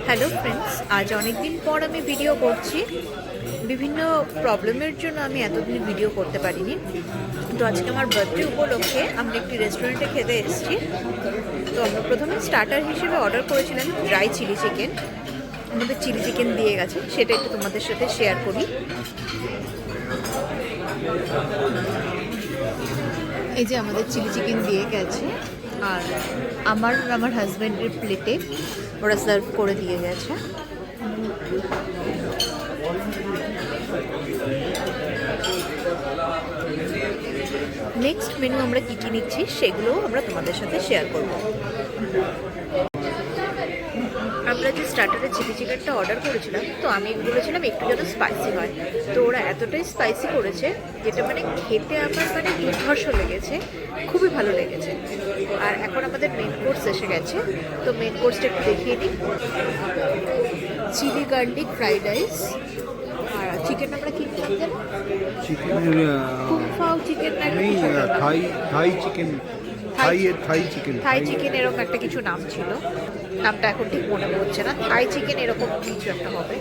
Hello friends, আজ অনেক দিন পর আমি ভিডিও করছি। বিভিন্ন প্রবলেমের জন্য আমি এতদিন ভিডিও করতে পারিনি। তো আজকে আমার বার্থডে উপলক্ষে আমরা একটি রেস্টুরেন্টে খেতে এসেছি। তো আমরা প্রথমে স্টার্টার হিসেবে অর্ডার করেছিলাম ড্রাই চিলি চিকেন। আমাদের চিলি চিকেন দিয়ে গেছে, সেটা একটু তোমাদের সাথে শেয়ার করি। এই যে আমাদের চিলি চিকেন দিয়ে গেছে, আর আমার হাজব্যান্ডের প্লেটে ওরা সার্ভ করে দিয়ে গেছে। নেক্সট মেনু আমরা কী কী নিচ্ছি সেগুলোও আমরা তোমাদের সাথে শেয়ার করব। আমরা যে স্টার্টারে চিলি চিকেনটা অর্ডার করেছিলাম, তো আমি বলেছিলাম একটু যেন স্পাইসি হয়। তো ওরা এতটাই স্পাইসি করেছে যেটা খেতে আমার দুর্ধর্ষ লেগেছে, খুবই ভালো লেগেছে। আর এখন আমাদের মেন কোর্স এসে গেছে, তো মেন কোর্সটা একটু দেখিয়ে নিই। চিলি গার্লিক ফ্রাইড রাইস, আর চিকেন আমরা কি জানো, কুমফাও চিকেন, থাই চিকেন এরকম একটা কিছু নাম ছিল, নামটা এখন ঠিক মনে পড়ছে না। থাই চিকেন এরকম কিছু একটা হবে।